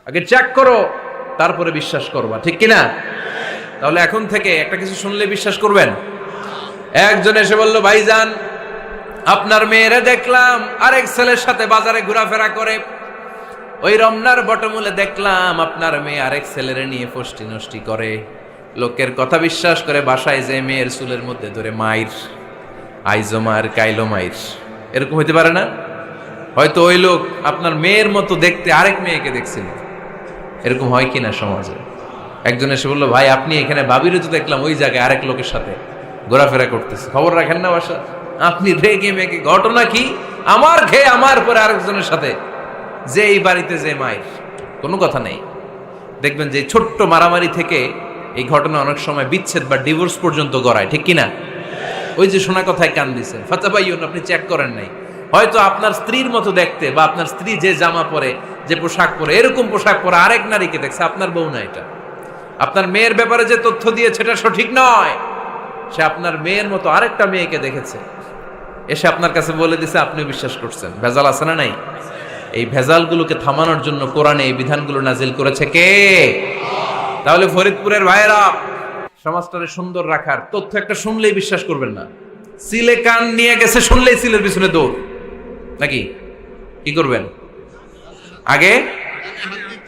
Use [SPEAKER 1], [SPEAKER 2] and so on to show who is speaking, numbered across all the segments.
[SPEAKER 1] আগে চেক করো, তারপরে বিশ্বাস করবা, ঠিক কিনা? তাহলে এখন থেকে একটা কিছু শুনলে বিশ্বাস করবেন? একজন এসে বলল, ভাইজান আপনার মেয়েরে দেখলাম আরেক ছেলের সাথে বাজারে ঘোরাফেরা করে, ওই রমনার বটমূলে দেখলাম আপনার মেয়ে আরেক ছেলেরে নিয়ে ফষ্টি নষ্টি করে, লোকের কথা বিশ্বাস করে বাসায় যে মেয়ের চুলের মধ্যে ধরে মাইর, আইজো মার কাইলো মাইর। এরকম হইতে পারে না? হয়তো ওই লোক আপনার মেয়ের মতো দেখতে আরেক মেয়েকে দেখছিল। এরকম হয় কিনা সমাজে? একজন এসে বললো, ভাই আপনি এখানে ভাবিরে তো দেখলাম ওই জায়গায় আরেক লোকের সাথে ঘোরাফেরা করতেছে, খবর রাখেন না বাসা? আপনি রেগে মেগে, ঘটনা কি? আমার খেয়ে আমার পরে আরেকজনের সাথে, যে এই বাড়িতে যে মায়ের, কোনো কথা নেই। দেখবেন যে ছোট্ট মারামারি থেকে এই ঘটনা অনেক সময় বিচ্ছেদ বা ডিভোর্স পর্যন্ত গড়ায়, ঠিক কিনা? ওই যে শোনা কথায় কান দিচ্ছেন, ফাতাবাইয়ুন, আপনি চেক করেন নাই। হয়তো আপনার স্ত্রীর মতো দেখতে বা আপনার স্ত্রী যে জামা পরে, যে পোশাক পরে, এরকম পোশাক পরে আরেক নারীকে দেখছে, আপনার বউ না এটা। আপনার মেয়ের ব্যাপারে যে তথ্য দিয়েছে এটা সঠিক নয়, সে আপনার মেয়ের মতো আরেকটা মেয়েকে দেখেছে, এসে আপনার কাছে বলে দিছে, আপনি বিশ্বাস করছেন। ভেজাল আছে না নাই? এই ভেজালগুলোকে থামানোর জন্য কোরআনে এই বিধানগুলো নাজিল করেছে কে? তাহলে ফরিদপুরের ভাইয়েরা, সমাজটারে সুন্দর রাখার তথ্য একটা শুনলেই বিশ্বাস করবেন না। সিলে কান নিয়ে গেছে শুনলেই সিলের পিছনে দৌড়, নাকি? কি করবেন? আগে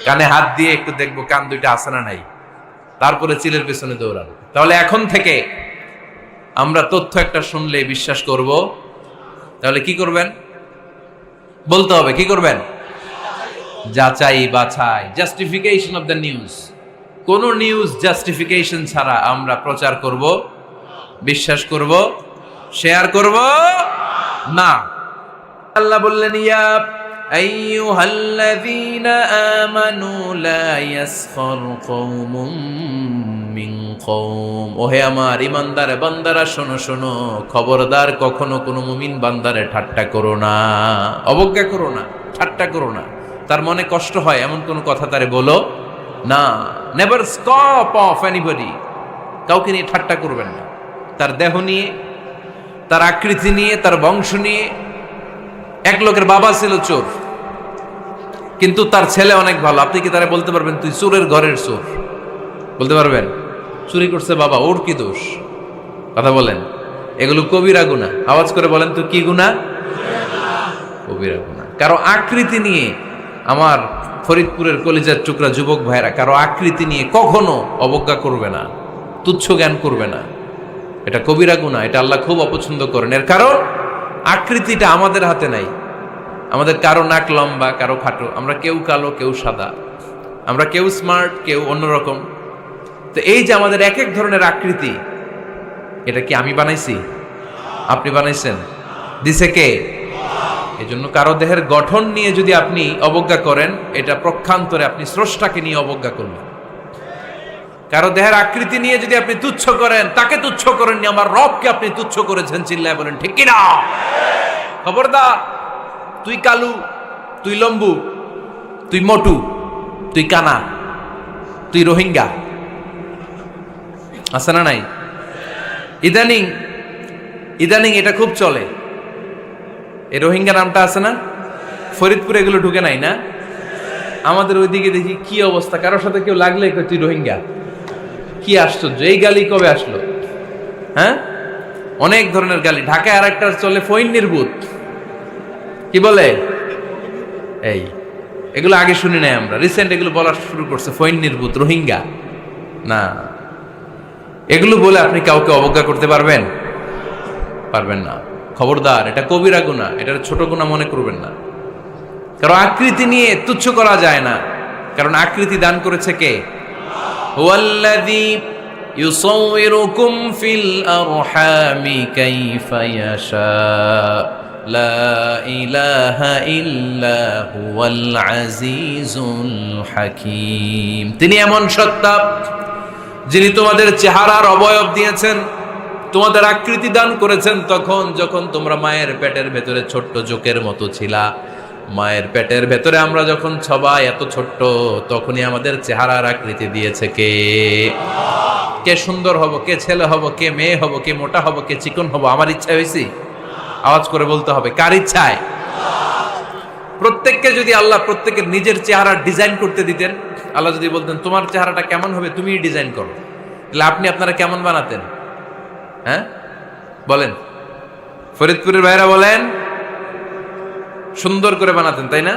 [SPEAKER 1] কানে হাত দিয়ে একটু দেখবো কান দুইটা আছে না নাই, তারপরে চিলের পেছনে দৌড়ানো। তাহলে এখন থেকে আমরা তথ্য একটা শুনলে বিশ্বাস করব। তাহলে কি করবেন? বলতে হবে কি করবেন? যাচাই বাছাই, জাস্টিফিকেশন অফ দ্য নিউজ। কোন নিউজ জাস্টিফিকেশন ছাড়া আমরা প্রচার করব, বিশ্বাস করব, শেয়ার করব না। আল্লাহ বললেন, ইয়া আইয়ুহাল্লাযীনা আমানু লা ইয়াসখার কওমুম মিন কওম। ওহে আমার ঈমানদার বান্দারা, শোনো শোনো, খবরদার কখনো কোনো মুমিন বান্দারে ঠাট্টা করো না, অবজ্ঞা করো না, ঠাট্টা করো না। তার মনে কষ্ট হয় এমন কোনো কথা তারে বলো না। Never scoff of anybody. কাউকে নিয়ে ঠাট্টা করবেন না, তার দেহ নিয়ে, তার আকৃতি নিয়ে, তার বংশ নিয়ে। এক লোকের বাবা ছিল চোর, কিন্তু তার ছেলে অনেক ভালো। আপনি কি তারা বলতে পারবেন তুই চোরের ঘরের চোর? বলতে পারবেন? চুরি করছে বাবা, ওর কি দোষ? কথা বলেন। এগুলো কবিরা গুনাহ। আওয়াজ করে বলেন তো, কি গুনাহ? কবিরা গুনাহ। কারো আকৃতি নিয়ে, আমার ফরিদপুরের কলিজার টুকরা যুবক ভাইরা, কারো আকৃতি নিয়ে কখনো অবজ্ঞা করবে না, তুচ্ছ জ্ঞান করবে না। এটা কবিরা গুনাহ, এটা আল্লাহ খুব অপছন্দ করেন। এর কারণ আকৃতিটা আমাদের হাতে নাই। আমাদের কারো নাক লম্বা, কারো খাটো, আমরা কেউ কালো, কেউ সাদা, আমরা কেউ স্মার্ট, কেউ অন্যরকম। তো এই যে আমাদের এক এক ধরনের আকৃতি, এটা কি আমি বানাইছি? আপনি বানাইছেন? দিছে কে? এই জন্য কারো দেহের গঠন নিয়ে যদি আপনি অবজ্ঞা করেন, এটা প্রক্ষান্তরে আপনি স্রষ্টাকে নিয়ে অবজ্ঞা করলেন। কারো দেহের আকৃতি নিয়ে যদি আপনি তুচ্ছ করেন, তাকে তুচ্ছ করেননি, আমার রবকে আপনি তুচ্ছ করেছেন। চিল্লায় বলেন ঠিক কিনা? খবরদার, তুই কালু, তুই লম্বু, তুই মোটু, তুই কানা, তুই রোহিঙ্গা, আছে না নাই? ইদানিং ইদানিং এটা খুব চলে। এই রোহিঙ্গা নামটা আছে না? ফরিদপুরে এগুলো ঢুকে নাই না? আমাদের ওইদিকে দেখি কি অবস্থা, কারোর সাথে কেউ লাগলে তুই রোহিঙ্গা। কি আশ্চর্য, এই গালি কবে আসলো? হ্যাঁ, অনেক ধরনের গালি। ঢাকায় আর একটা চলে ফইন্নির ভূত, কি বলে? এই এগুলো আগে শুনি নাই আমরা, রিসেন্ট এগুলো বলা শুরু করছে, ফইন্নির ভূত, রোহিঙ্গা। না, এগুলো বলে আপনি কাউকে অবজ্ঞা করতে পারবেন? পারবেন না। খবরদার, এটা কবিরা গুনাহ, এটা ছোট গুনাহ মনে করবেন না। কারণ আকৃতি নিয়ে তুচ্ছ করা যায় না, কারণ আকৃতি দান করেছে কে? হুয়াল্লাযী ইউসাউইরুকুম ফিল আরহামি কাইফা ইয়াশা, লা ইলাহা ইল্লা হুয়াল আজিজুল হাকীম। তিনি এমন সত্তা, যিনি তোমাদের চেহারার অবয়ব দিয়েছেন, তোমাদের আকৃতি দান করেছেন তখন যখন তোমরা মায়ের পেটের ভেতরে ছোট্ট জোকের মতো ছিলা। মায়ের পেটের ভেতরে আমরা যখন সবাই এত ছোট্ট, তখনই আমাদের চেহারার আকৃতি দিয়েছে কে? কে সুন্দর হব, কে ছেলে হব, কে মেয়ে হব, কে মোটা হব, কে চিকন হব আমার ইচ্ছা হয়েছি? আওয়াজ করে বলতে হবে, কার ইচ্ছায়? প্রত্যেককে যদি আল্লাহ প্রত্যেকের নিজের চেহারা ডিজাইন করতে দিতেন, আল্লাহ যদি বলতেন তোমার চেহারাটা কেমন হবে তুমিই ডিজাইন করো, তাহলে আপনি আপনারা কেমন বানাতেন? হ্যাঁ বলেন, ফরিদপুরের ভাইরা বলেন, সুন্দর করে বানাতেন তাই না?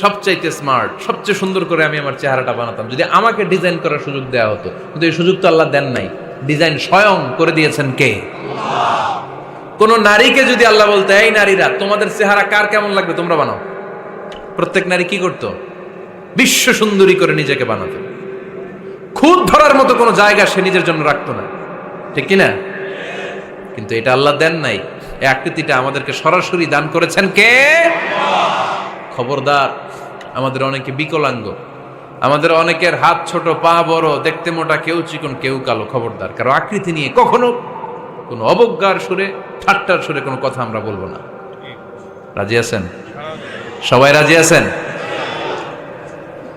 [SPEAKER 1] সবচাইতে স্মার্ট, সবচেয়ে সুন্দর করে আমি আমার চেহারাটা বানাতাম যদি আমাকে ডিজাইন করার সুযোগ দেওয়া হতো। কিন্তু এই সুযোগ তো আল্লাহ দেন নাই। ডিজাইন স্বয়ং করে দিয়েছেন কে? কোন নারীকে যদি আল্লাহ বলতে এই নারীরা তোমাদের চেহারা কার কেমন লাগবে তোমরা বানাও, প্রত্যেক নারী কি করতো? বিশ্ব সুন্দরী করে নিজেকে বানাতো। খুদ ধরার মতো কোনো জায়গা সে নিজের জন্য রাখতো না, ঠিক কিনা? কিন্তু এটা আল্লাহ দেন নাই। এই আকৃতিটা আমাদেরকে সরাসরি দান করেছেন কে? খবরদার, আমাদের অনেকে বিকলাঙ্গ, আমাদের অনেকের হাত ছোট, পা বড়, দেখতে মোটা, কেউ চিকন কেউ কালো। খবরদার, কারো আকৃতি নিয়ে কখনো কোনো অবজ্ঞার সুরে, ঠাট্টার সুরে কোনো কথা আমরা বলবো না। রাজি আছেন? সবাই রাজি আছেন?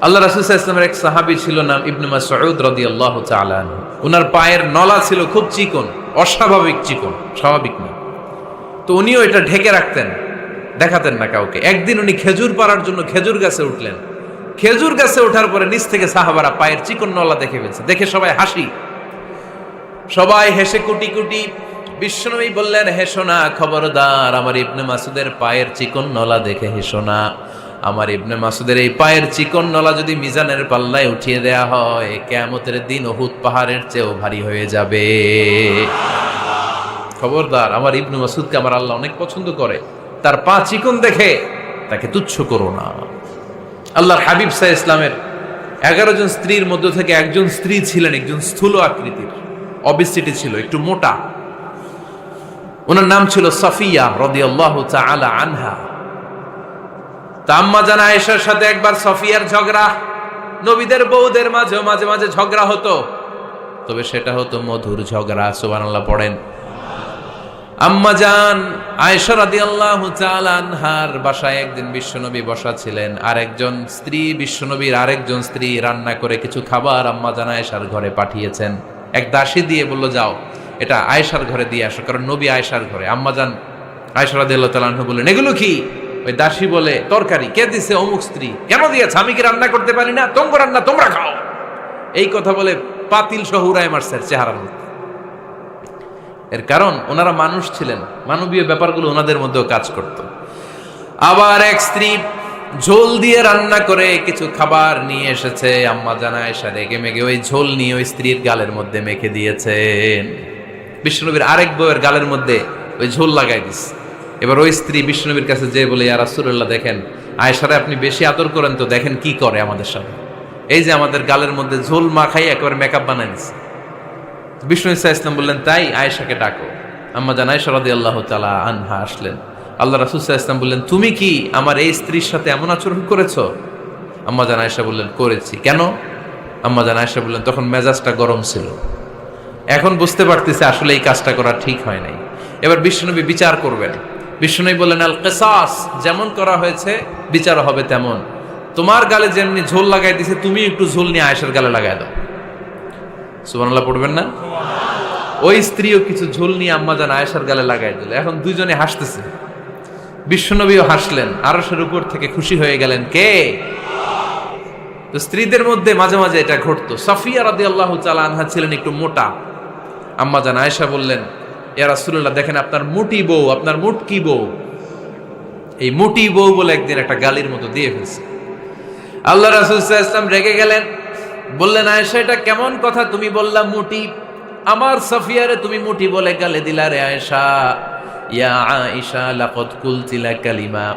[SPEAKER 1] আল্লাহ রাসূল সাল্লাল্লাহু আলাইহি ওয়াসাল্লামের এক সাহাবী ছিল, নাম ইবনে মাসউদ রাদিয়াল্লাহু তাআলা আনহু। ওনার পায়ের নলা ছিল খুব চিকন, অস্বাভাবিক চিকন, স্বাভাবিক না। তো উনিও এটা ঢেকে রাখতেন, দেখাতেন না কাউকে। একদিন উনি খেজুর পাড়ার জন্য খেজুর গাছে উঠলেন। খেজুর গাছে ওঠার পরে নিচ থেকে সাহাবারা পায়ের চিকন নলা দেখে ফেলছে। দেখে সবাই হাসি, সবাই হেসে কুটি কুটি। বিশ্বনবী বললেন, হেসো না, খবরদার, আমার ইবনে মাসুদের পায়ের চিকন নলা দেখে হেসো না। আমার ইবনে মাসুদের এই পায়ের চিকন নলা যদি মিজানের পাল্লায় উঠিয়ে দেয়া হয়, কিয়ামতের দিন উহুদ পাহাড়ের চেয়েও ভারী হয়ে যাবে। খবরদার, আমার ইবনে মাসুদকে আমার আল্লাহ অনেক পছন্দ করে, তার পা চিকন দেখে তাকে তুচ্ছ করো না। আল্লাহর হাবিব সাল্লাল্লাহু আলাইহি ইসলামের 11 জন স্ত্রীর মধ্য থেকে একজন স্ত্রী ছিলেন একজন স্থূল আকৃতির, অবিসিটি ছিল, একটু মোটা। ওনার নাম ছিল সাফিয়া রাদিয়াল্লাহু তাআলা আনহা। আম্মা জান আয়েশার সাথে একবার সাফিয়ার ঝগড়া। নবীদের বউদের মাঝে মাঝে মাঝে ঝগড়া হতো, তবে সেটা হতো মধুর ঝগড়া। সুবহানাল্লাহ পড়েন। আম্মা জান আয়েশা রাদিয়াল্লাহু তাআলা আনহার বাসায় একদিন বিশ্বনবী বসা ছিলেন। আরেকজন স্ত্রী, বিশ্বনবীর আরেকজন স্ত্রী রান্না করে কিছু খাবার আম্মা জান আয়েশার ঘরে পাঠিয়েছেন। এক দাসী দিয়ে বলল, যাও এটা আয়েশার ঘরে দিয়ে আসো, কারণ নবী আয়েশার ঘরে। আম্মা জান আয়েশা রাদিয়াল্লাহু তাআলা আনহা বললেন, এগুলো কি? ওই দাসী বলে, তরকারি। কে দিছে? অমুক স্ত্রী। কেন দিয়েছে? আমি কি রান্না করতে পারি না? তোমরা রান্না তোমরা খাও। এই কথা বলে পাতিল সহ উড়ায় মারছে চেহারার মধ্যে। এর কারণ ওনারা মানুষ ছিলেন, মানবীয় ব্যাপারগুলো ওনাদের মধ্যেও কাজ করত। আবার এক স্ত্রী ঝোল দিয়ে রান্না করে কিছু খাবার নিয়ে এসেছে। আম্মা জান আয়েশা রেগে মেগে ওই ঝোল নিয়ে ওই স্ত্রীর গালের মধ্যে মেখে দিয়েছেন। বিশ্বনবীর আরেক বউয়ের গালের মধ্যে ওই ঝোল লাগাই দিস। এবার ওই স্ত্রী বিশ্বনবীর কাছে যেয়ে বলে, ইয়া রাসূলুল্লাহ, দেখেন আয়েশারে আপনি বেশি আদর করেন তো, দেখেন কি করে আমাদের সাথে। এই যে আমাদের গালের মধ্যে ঝোল মাখাই একেবারে মেকআপ বানাই দিচ্ছে। বিষ্ণু ইসা ইসলাম বললেন, তাই আয়েশাকে ডাকো। আম্মা জান আয়েশা রাদিয়াল্লাহু তাআলা আনহা আসলেন। আল্লাহ রাসূল সাল্লাল্লাহু আলাইহি ওয়াসাল্লাম বললেন, তুমি কি আমার এই স্ত্রীর সাথে এমন আচরণ করেছো? আম্মা জান আয়েশা বললেন, করেছি। কেন? আম্মা জান আয়েশা বললেন, তখন মেজাজটা গরম ছিল, এখন বুঝতে পারতেছে আসলে এই কাজটা করা ঠিক হয় নাই। এবার বিশ্বনবী বিচার করবেন। বিশ্বনবী বললেন, আল কিসাস, যেমন করা হয়েছে বিচার হবে তেমন। তোমার গালে যেমনি ঝোল লাগাই দিছে, তুমি একটু ঝোল নিয়ে আয়েশার গালে লাগাই দাও। সুবহানাল্লাহ পড়বেন না? ওই স্ত্রীও কিছু ঝোল নিয়ে আম্মা জান আয়েশার গালে লাগাই দিল। এখন দুইজনে হাসতেছে, বিশ্বনবীও হাসলেন, আরশের উপর থেকে খুশি হয়ে গেলেন কে? তো স্ত্রীদের মধ্যে মাঝে মাঝে এটা ঘটতো। সাফিয়া রাদিয়াল্লাহু তাআলা আনহা ছিলেন একটু মোটা। আম্মা জান আয়েশা বললেন, ইয়া রাসূলুল্লাহ, দেখেন আপনার মুটি বউ, আপনার মুটকি বউ, এই মুটি বউ বলে একদিন একটা গালির মতো দিয়ে ফেলছে। আল্লাহ রাসূল সাল্লাল্লাহু আলাইহি ওয়াসাল্লাম রেগে গেলেন, বললেন, আয়েশা এটা কেমন কথা? তুমি বললা মুটি, আমার সাফিয়ারে তুমি মুটি বলে গালে দিলা রে আয়েশা। ইয়া আয়েশা লাকাদ কুলতি লা কালিমা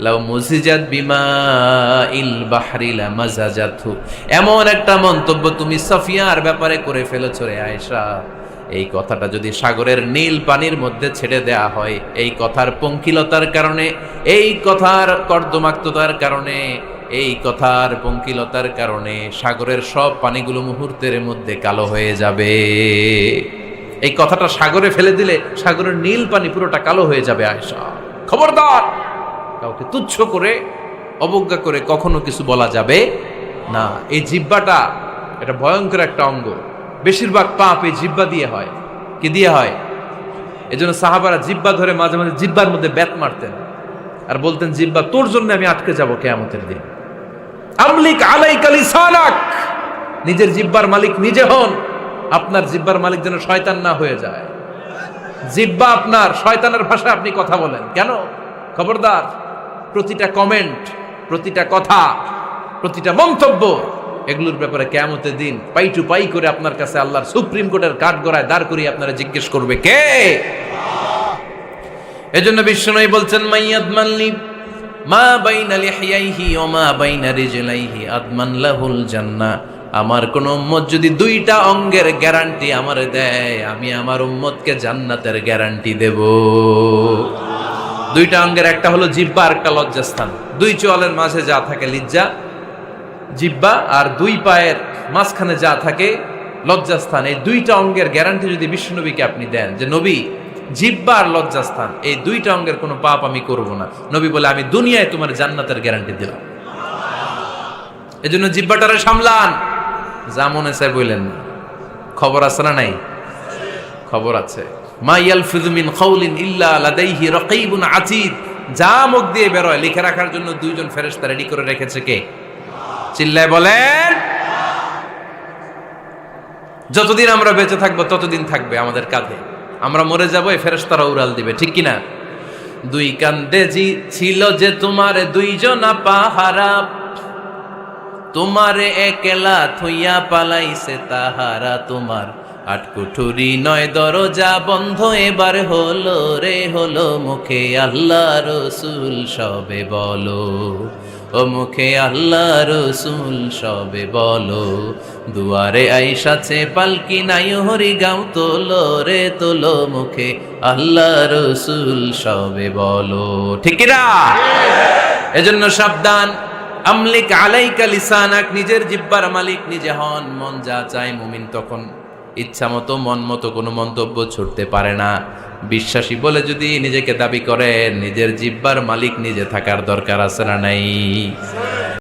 [SPEAKER 1] লাউ মুজিজাত বিমাইল বাহরি লামাজাজাতহু। এমন একটা মন্তব্য তুমি সাফিয়ার ব্যাপারে করে ফেলেছো রে আয়েশা, এই কথাটা যদি সাগরের নীল পানির মধ্যে ছেড়ে দেয়া হয়, এই কথার পঙ্কিলতার কারণে, এই কথার কর্দমাক্ততার কারণে, এই কথার পঙ্কিলতার কারণে সাগরের সব পানিগুলো মুহূর্তের মধ্যে কালো হয়ে যাবে। এই কথাটা সাগরে ফেলে দিলে সাগরের নীল পানি পুরোটা কালো হয়ে যাবে। আয়েশা, খবরদার, কাউকে তুচ্ছ করে অবজ্ঞা করে কখনো কিছু বলা যাবে না। এই জিহ্বাটা এটা ভয়ঙ্কর একটা অঙ্গ। বেশিরভাগ পাপ এই জিহ্বা দিয়ে হয়। কি দিয়ে হয়? এজন্য সাহাবারা জিহ্বা ধরে মাঝে মাঝে জিহ্বার মধ্যে ব্যাত মারতেন। আর বলতেন জিহ্বা তোর জন্য আমি আটকে যাব কিয়ামতের দিন। আমলিক আলাইকা লিসানাক, নিজের জিহ্বার মালিক নিজে হন। আপনার জিহ্বার মালিক যেন শয়তান না হয়ে যায়। জিহ্বা আপনার, শয়তানের ভাষায় আপনি কথা বলেন কেন? খবরদার, প্রতিটা কমেন্ট, প্রতিটা কথা, প্রতিটা মন্তব্য, এগুলোর ব্যাপারে কিয়ামতের দিন পাই টু পাই করে আপনার কাছে আল্লাহর সুপ্রিম কোর্টের কাঠগড়ায় দাঁড় করিয়ে আপনারা জিজ্ঞেস করবে কে? এজন্য বিশ্বনবী বলছেন মাইয়াদমানলি মা বাইনা লিহিয়াইহি ওয়া মা বাইনা রিজলাইহি আদমান লাহুল জান্নাহ। আমার কোন উম্মত যদি দুইটা অঙ্গের গ্যারান্টি আমারে দেয়, আমি আমার উম্মতকে জান্নাতের গ্যারান্টি দেব। দুইটা অঙ্গের, একটা হলো জিহ্বা আর একটা লজ্জাস্থান। দুই চোয়ালের মাঝে যা থাকে লিজ্জা জিহ্বা, আর দুই পায়ের মাঝখানে যা থাকে লজ্জাস্থান। এই দুইটা অঙ্গের গ্যারান্টি যদি বিশ্বনবীকে আপনি দেন যে নবী জিহ্বা আর লজ্জাস্থান এই দুইটা অঙ্গের কোনো পাপ আমি করব না, নবী বলে আমি দুনিয়ায় তোমার জান্নাতের গ্যারান্টি দিলাম। এজন্য জিহ্বাটারে সামলান, যা মনে চায় বললেন না। খবর আছে না নাই? খবর আছে। মা ইয়ালফিযু মিন কাউলিন ইল্লা লাদাইহি রাকীবুন আতীদ। যা মুখ দিয়ে বের হয় লিখে রাখার জন্য দুইজন ফেরেশতা রেডি করে রেখেছে কে? চিল্লায় বলেন। যতদিন আমরা বেঁচে থাকবো ততদিন থাকবে আমাদের কাঁধে। আমরা মরে যাবো, এই ফেরেশতারা উড়াল দিবে, ঠিক কিনা? দুই কান্দে ছিল যে তোমার দুইজনা পাহারা, তোমারে একলা থইয়া পালাইছে তাহারা। তোমার আটকুঠুরি নয় দরজা বন্ধ এবার হলো রে হলো। মুখে আল্লাহ রসুল সবে বলো, ও মুখে আল্লাহ রসুল সবে বলো। দুয়ারে আইসাছে পালকি নাই হরি গাও তোলো রে তোলো। মুখে আল্লাহ রসুল সবে বলো, ঠিক না? এজন্য সাবধান। আমলিক আলাইকা লিসানাক, নিজের জিহ্বার মালিক নিজে হন। মন যা চায় মুমিন তখন ইচ্ছা মতো মন মতো কোনো মন্তব্য ছুটতে পারে না। বিশ্বাসী বলে যদি নিজেকে দাবি করেন, নিজের জিহ্বার মালিক নিজে থাকার দরকার আছে না নাই?